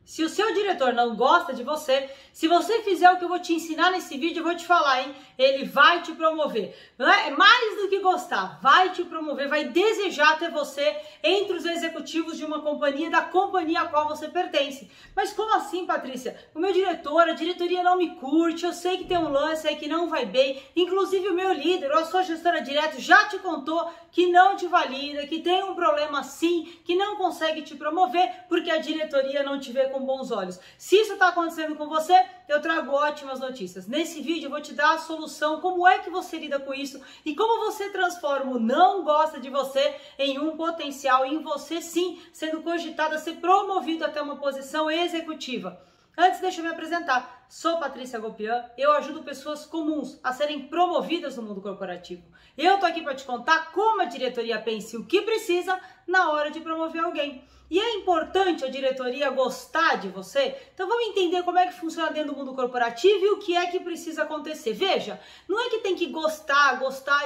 Se o seu diretor não gosta de você, se você fizer o que eu vou te ensinar nesse vídeo, eu vou te falar, hein? Ele vai te promover. Não é mais do que gostar, vai te promover, vai desejar ter você entre os executivos de uma companhia, da companhia a qual você pertence. Mas como assim, Patrícia? O meu diretor, a diretoria não me curte, eu sei que tem um lance aí que não vai bem, inclusive o meu líder ou a sua gestora direta já te contou que não te valida, que tem um problema sim, que não consegue te promover porque a diretoria não te vê com bons olhos. Se isso está acontecendo com você, eu trago ótimas notícias. Nesse vídeo eu vou te dar a solução, como é que você lida com isso e como você transforma o não gosta de você em um potencial, em você sim, sendo cogitado a ser promovido até uma posição executiva. Antes, deixa eu me apresentar. Sou Patrícia Gopian, eu ajudo pessoas comuns a serem promovidas no mundo corporativo. Eu tô aqui para te contar como a diretoria pensa e o que precisa na hora de promover alguém. E é importante a diretoria gostar de você? Então vamos entender como é que funciona dentro do mundo corporativo e o que é que precisa acontecer. Veja, não é que tem que gostar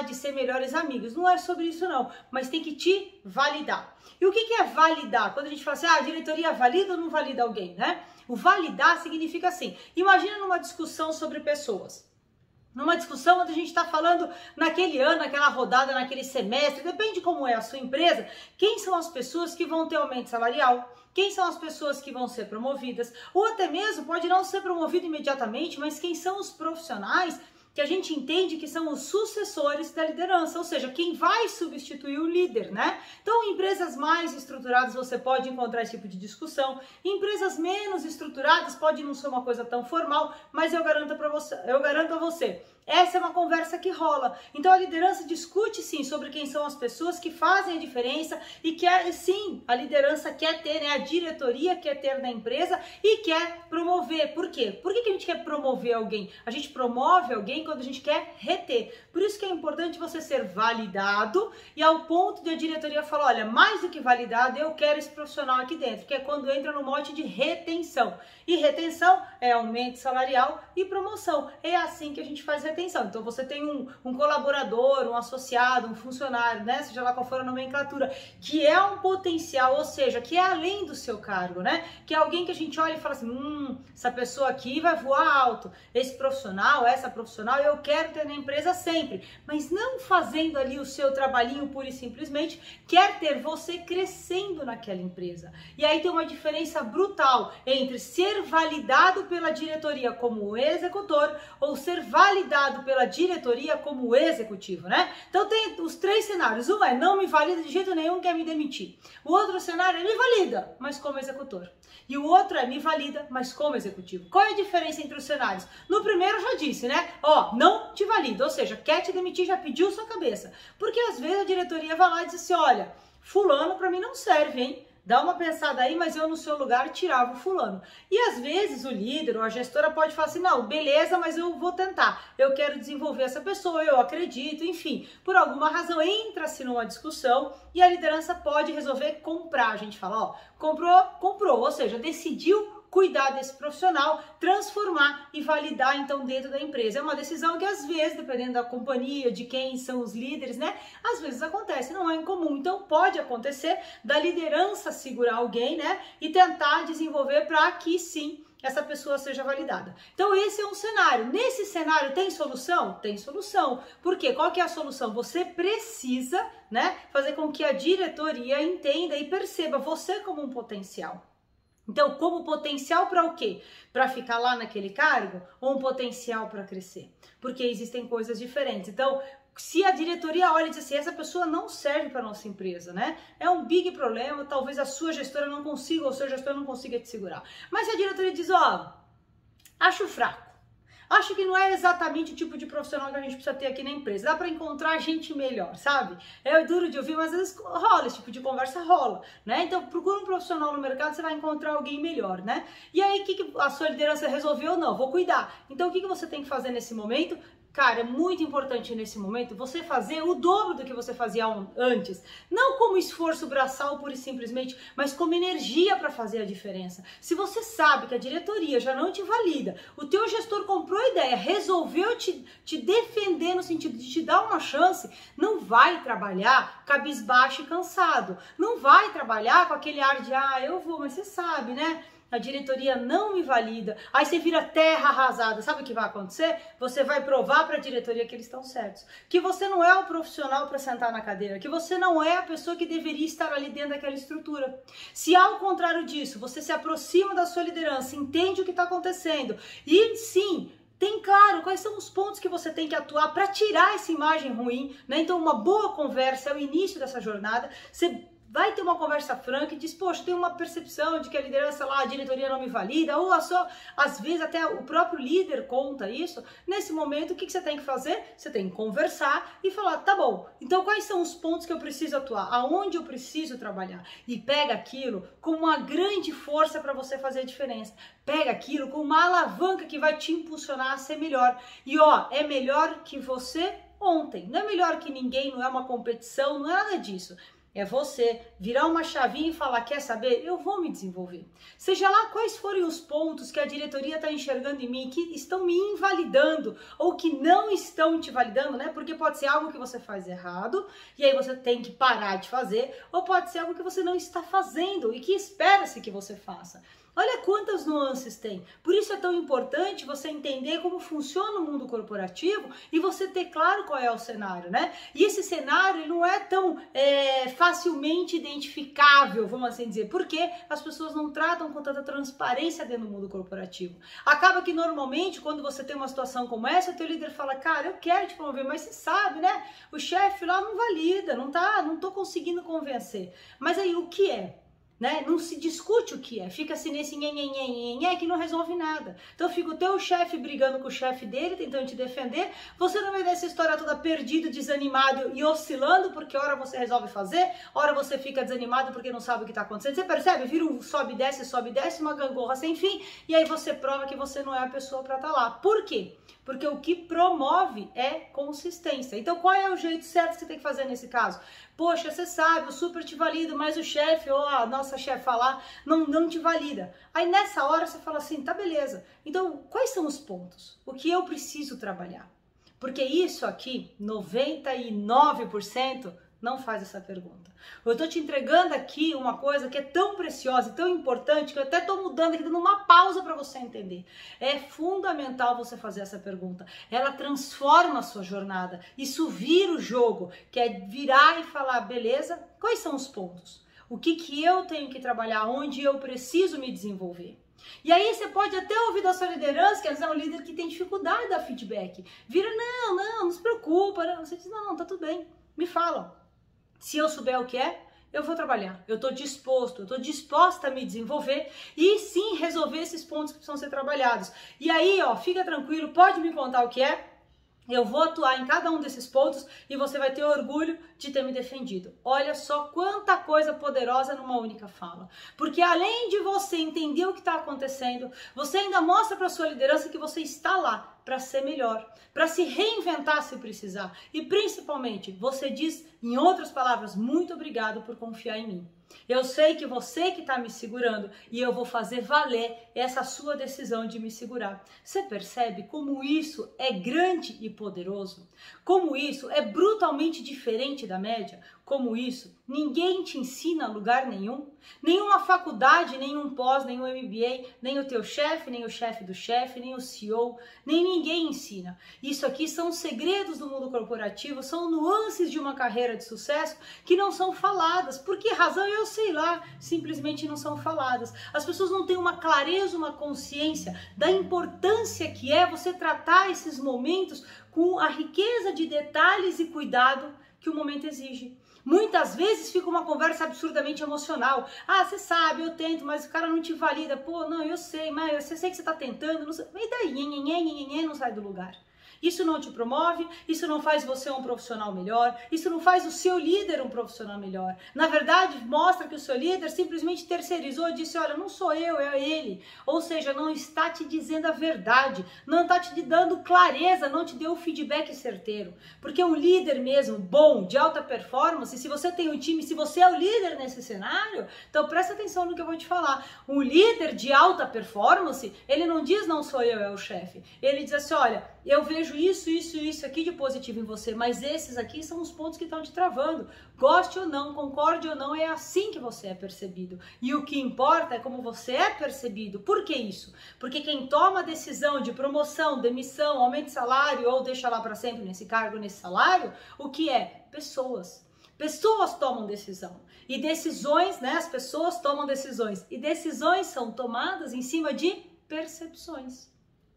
de ser melhores amigos, não é sobre isso não, mas tem que te validar. E o que é validar? Quando a gente fala assim, a diretoria valida ou não valida alguém, né? O validar significa assim, imagina numa discussão sobre pessoas. Numa discussão onde a gente está falando naquele ano, naquela rodada, naquele semestre, depende como é a sua empresa, quem são as pessoas que vão ter aumento salarial, quem são as pessoas que vão ser promovidas, ou até mesmo pode não ser promovido imediatamente, mas quem são os profissionais que a gente entende que são os sucessores da liderança, ou seja, quem vai substituir o líder, né? Então, em empresas mais estruturadas você pode encontrar esse tipo de discussão, em empresas menos estruturadas pode não ser uma coisa tão formal, mas eu garanto a você, essa é uma conversa que rola. Então a liderança discute sim sobre quem são as pessoas que fazem a diferença e quer sim, a liderança quer ter, né? A diretoria quer ter na empresa e quer promover. Por quê? Por que a gente quer promover alguém? A gente promove alguém quando a gente quer reter. Por isso que é importante você ser validado e ao ponto de a diretoria falar, olha, mais do que validado, eu quero esse profissional aqui dentro, que é quando entra no mote de retenção. E retenção é aumento salarial e promoção. É assim que a gente faz retenção. Então você tem um colaborador, um associado, um funcionário, né? Seja lá qual for a nomenclatura, que é um potencial, ou seja, que é além do seu cargo, né? Que é alguém que a gente olha e fala assim, essa pessoa aqui vai voar alto, esse profissional, essa profissional, eu quero ter na empresa sempre, mas não fazendo ali o seu trabalhinho pura e simplesmente, quer ter você crescendo naquela empresa. E aí tem uma diferença brutal entre ser validado pela diretoria como executor ou ser validado pela diretoria como executivo, né? Então tem os três cenários. Um é não me valida de jeito nenhum, quer me demitir. O outro cenário é me valida, mas como executor. E o outro é me valida, mas como executivo. Qual é a diferença entre os cenários? No primeiro eu já disse, né? Não te valida, ou seja, quer te demitir, já pediu sua cabeça. Porque às vezes a diretoria vai lá e diz assim, olha, fulano pra mim não serve, hein? Dá uma pensada aí, mas eu no seu lugar tirava o fulano. E às vezes o líder ou a gestora pode falar assim, não, beleza, mas eu vou tentar. Eu quero desenvolver essa pessoa, eu acredito, enfim. Por alguma razão entra-se numa discussão e a liderança pode resolver comprar. A gente fala, comprou, ou seja, decidiu cuidar desse profissional, transformar e validar então dentro da empresa. É uma decisão que às vezes, dependendo da companhia, de quem são os líderes, né? Às vezes acontece, não é incomum. Então pode acontecer da liderança segurar alguém, né? E tentar desenvolver para que sim, essa pessoa seja validada. Então esse é um cenário. Nesse cenário tem solução? Tem solução. Por quê? Qual que é a solução? Você precisa, né, fazer com que a diretoria entenda e perceba você como um potencial. Então, como potencial para o quê? Para ficar lá naquele cargo ou um potencial para crescer? Porque existem coisas diferentes. Então, se a diretoria olha e diz assim, essa pessoa não serve para a nossa empresa, né? É um big problema, talvez a sua gestora não consiga ou o seu gestor não consiga te segurar. Mas se a diretoria diz, acho fraco. Acho que não é exatamente o tipo de profissional que a gente precisa ter aqui na empresa. Dá para encontrar gente melhor, sabe? É duro de ouvir, mas às vezes rola, esse tipo de conversa rola, né? Então procura um profissional no mercado, você vai encontrar alguém melhor, né? E aí, o que a sua liderança resolveu? Não, vou cuidar. Então o que você tem que fazer nesse momento? Cara, é muito importante nesse momento você fazer o dobro do que você fazia antes. Não como esforço braçal pura e simplesmente, mas como energia para fazer a diferença. Se você sabe que a diretoria já não te valida, o teu gestor comprou a ideia, resolveu te defender no sentido de te dar uma chance, não vai trabalhar cabisbaixo e cansado. Não vai trabalhar com aquele ar de, eu vou, mas você sabe, né? a diretoria não me valida, aí você vira terra arrasada, sabe o que vai acontecer? Você vai provar para a diretoria que eles estão certos, que você não é o profissional para sentar na cadeira, que você não é a pessoa que deveria estar ali dentro daquela estrutura. Se ao contrário disso, você se aproxima da sua liderança, entende o que está acontecendo e sim, tem claro quais são os pontos que você tem que atuar para tirar essa imagem ruim, né? Então uma boa conversa é o início dessa jornada, você vai ter uma conversa franca e diz, poxa, tem uma percepção de que a liderança lá, a diretoria não me valida, ou às vezes até o próprio líder conta isso. Nesse momento, o que você tem que fazer? Você tem que conversar e falar, tá bom, então quais são os pontos que eu preciso atuar? Aonde eu preciso trabalhar? E pega aquilo com uma grande força para você fazer a diferença. Pega aquilo com uma alavanca que vai te impulsionar a ser melhor. E ó, é melhor que você ontem. Não é melhor que ninguém, não é uma competição, não é nada disso. É você virar uma chavinha e falar, quer saber? Eu vou me desenvolver. Seja lá quais forem os pontos que a diretoria está enxergando em mim, que estão me invalidando ou que não estão te validando, né? Porque pode ser algo que você faz errado e aí você tem que parar de fazer, ou pode ser algo que você não está fazendo e que espera-se que você faça. Olha quantas nuances tem. Por isso é tão importante você entender como funciona o mundo corporativo e você ter claro qual é o cenário, né? E esse cenário ele não é tão facilmente identificável, vamos assim dizer, porque as pessoas não tratam com tanta transparência dentro do mundo corporativo. Acaba que normalmente, quando você tem uma situação como essa, o teu líder fala, cara, eu quero te promover, mas você sabe, né? O chefe lá não valida, não tô conseguindo convencer. Mas aí o que é? Né? Não se discute o que é, fica-se nesse nhenhenhenhenhen que não resolve nada. Então fica o teu chefe brigando com o chefe dele, tentando te defender, você não vê dessa história toda perdido, desanimado e oscilando, porque hora você resolve fazer, hora você fica desanimado porque não sabe o que está acontecendo. Você percebe? Vira um sobe e desce, uma gangorra sem fim, e aí você prova que você não é a pessoa para estar lá. Por quê? Porque o que promove é consistência. Então qual é o jeito certo que você tem que fazer nesse caso? Poxa, você sabe, eu super te valido, mas o chefe ou a nossa chefe lá não te valida. Aí nessa hora você fala assim, tá beleza. Então quais são os pontos? O que eu preciso trabalhar? Porque isso aqui, 99% não faz essa pergunta. Eu tô te entregando aqui uma coisa que é tão preciosa e tão importante que eu até tô mudando aqui, dando uma pausa para você entender. É fundamental você fazer essa pergunta. Ela transforma a sua jornada. Isso vira o jogo, que é virar e falar, beleza, quais são os pontos? O que eu tenho que trabalhar? Onde eu preciso me desenvolver? E aí você pode até ouvir da sua liderança, que às vezes é um líder que tem dificuldade de dar feedback. Vira, não se preocupa. Não. Você diz, não, tá tudo bem, me fala. Se eu souber o que é, eu vou trabalhar. Eu estou disposto, eu estou disposta a me desenvolver e sim resolver esses pontos que precisam ser trabalhados. E aí, ó, fica tranquilo, pode me contar o que é. Eu vou atuar em cada um desses pontos e você vai ter orgulho de ter me defendido. Olha só quanta coisa poderosa numa única fala. Porque além de você entender o que está acontecendo, você ainda mostra para a sua liderança que você está lá para ser melhor, para se reinventar se precisar. E principalmente, você diz, em outras palavras, muito obrigado por confiar em mim. Eu sei que você que está me segurando e eu vou fazer valer essa sua decisão de me segurar. Você percebe como isso é grande e poderoso? Como isso é brutalmente diferente da média? Como isso ninguém te ensina a lugar nenhum? Nenhuma faculdade, nenhum pós, nenhum MBA, nem o teu chefe, nem o chefe do chefe, nem o CEO, nem ninguém ensina. Isso aqui são segredos do mundo corporativo, são nuances de uma carreira de sucesso que não são faladas. Por que razão? Eu sei lá, simplesmente não são faladas. As pessoas não têm uma clareza, uma consciência da importância que é você tratar esses momentos com a riqueza de detalhes e cuidado que o momento exige. Muitas vezes fica uma conversa absurdamente emocional. Ah, você sabe, eu tento, mas o cara não te valida. Pô, não, eu sei, mas eu sei que você tá tentando. Não sei. E daí, não sai do lugar. Isso não te promove, isso não faz você um profissional melhor, isso não faz o seu líder um profissional melhor. Na verdade, mostra que o seu líder simplesmente terceirizou e disse, olha, não sou eu, é ele. Ou seja, não está te dizendo a verdade, não está te dando clareza, não te deu o feedback certeiro. Porque um líder mesmo, bom, de alta performance, se você tem um time, se você é o líder nesse cenário, então presta atenção no que eu vou te falar. Um líder de alta performance, ele não diz não sou eu, é o chefe. Ele diz assim, olha, eu vejo isso aqui de positivo em você, mas esses aqui são os pontos que estão te travando. Goste ou não, concorde ou não, é assim que você é percebido. E o que importa é como você é percebido. Por que isso? Porque quem toma a decisão de promoção, demissão, aumento de salário ou deixa lá para sempre nesse cargo, nesse salário, o que é? Pessoas. Pessoas tomam decisão. E decisões, né? As pessoas tomam decisões. E decisões são tomadas em cima de percepções.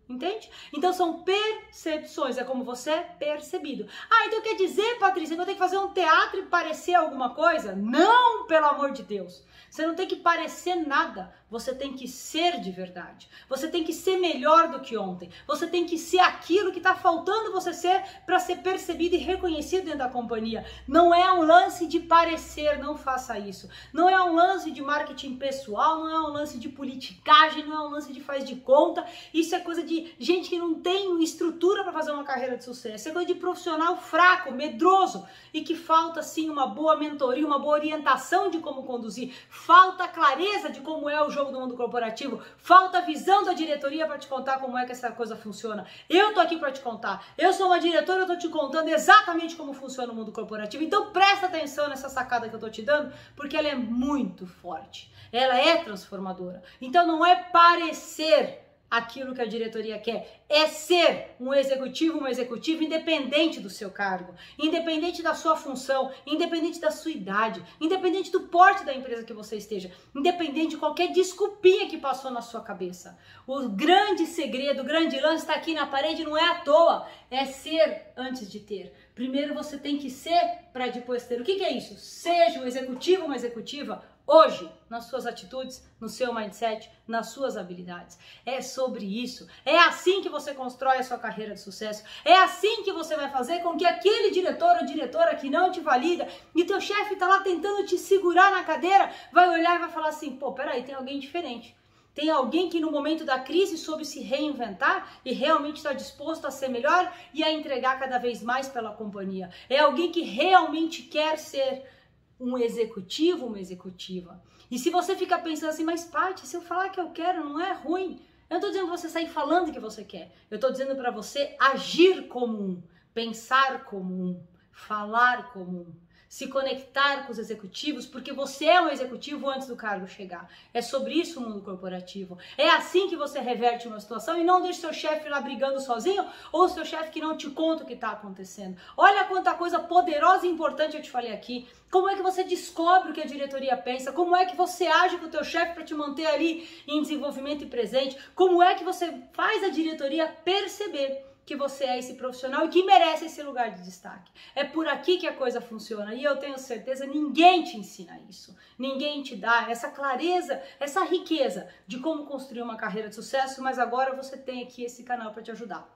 Entende? Então são percepções, é como você é percebido. Ah, então quer dizer, Patrícia, que eu tenho que fazer um teatro e parecer alguma coisa? Não, pelo amor de Deus. Você não tem que parecer nada, você tem que ser de verdade. Você tem que ser melhor do que ontem. Você tem que ser aquilo que está faltando você ser para ser percebido e reconhecido dentro da companhia. Não é um lance de parecer, não faça isso. Não é um lance de marketing pessoal, não é um lance de politicagem, não é um lance de faz de conta. Isso é coisa de gente que não tem estrutura para fazer uma carreira de sucesso. Isso é coisa de profissional fraco, medroso e que falta sim uma boa mentoria, uma boa orientação de como conduzir. Falta clareza de como é o jogo do mundo corporativo, falta visão da diretoria para te contar como é que essa coisa funciona. Eu tô aqui para te contar. Eu sou uma diretora, eu tô te contando exatamente como funciona o mundo corporativo. Então presta atenção nessa sacada que eu tô te dando, porque ela é muito forte. Ela é transformadora. Então não é parecer aquilo que a diretoria quer, é ser um executivo, uma executiva independente do seu cargo, independente da sua função, independente da sua idade, independente do porte da empresa que você esteja, independente de qualquer desculpinha que passou na sua cabeça. O grande segredo, o grande lance está aqui na parede, não é à toa, é ser antes de ter. Primeiro você tem que ser para depois ter. O que é isso? Seja um executivo, uma executiva hoje, nas suas atitudes, no seu mindset, nas suas habilidades. É sobre isso. É assim que você constrói a sua carreira de sucesso. É assim que você vai fazer com que aquele diretor ou diretora que não te valida e teu chefe está lá tentando te segurar na cadeira, vai olhar e vai falar assim, pô, peraí, tem alguém diferente. Tem alguém que no momento da crise soube se reinventar e realmente está disposto a ser melhor e a entregar cada vez mais pela companhia. É alguém que realmente quer ser um executivo, uma executiva. E se você fica pensando assim, mas Paty, se eu falar que eu quero, não é ruim. Eu não estou dizendo para você sair falando que você quer. Eu estou dizendo para você agir como um, pensar como um, falar como um, se conectar com os executivos, porque você é um executivo antes do cargo chegar. É sobre isso o mundo corporativo. É assim que você reverte uma situação e não deixe seu chefe lá brigando sozinho ou seu chefe que não te conta o que está acontecendo. Olha quanta coisa poderosa e importante eu te falei aqui. Como é que você descobre o que a diretoria pensa? Como é que você age com o teu chefe para te manter ali em desenvolvimento e presente? Como é que você faz a diretoria perceber que você é esse profissional e que merece esse lugar de destaque? É por aqui que a coisa funciona e eu tenho certeza, ninguém te ensina isso. Ninguém te dá essa clareza, essa riqueza de como construir uma carreira de sucesso, mas agora você tem aqui esse canal para te ajudar.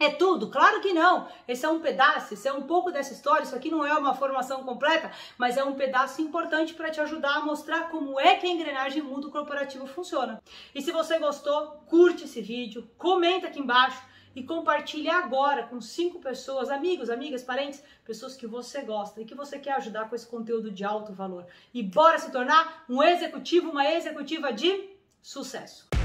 É tudo? Claro que não. Esse é um pedaço, esse é um pouco dessa história. Isso aqui não é uma formação completa, mas é um pedaço importante para te ajudar a mostrar como é que a engrenagem mundo corporativo funciona. E se você gostou, curte esse vídeo, comenta aqui embaixo e compartilhe agora com 5 pessoas, amigos, amigas, parentes, pessoas que você gosta e que você quer ajudar com esse conteúdo de alto valor. E bora se tornar um executivo, uma executiva de sucesso.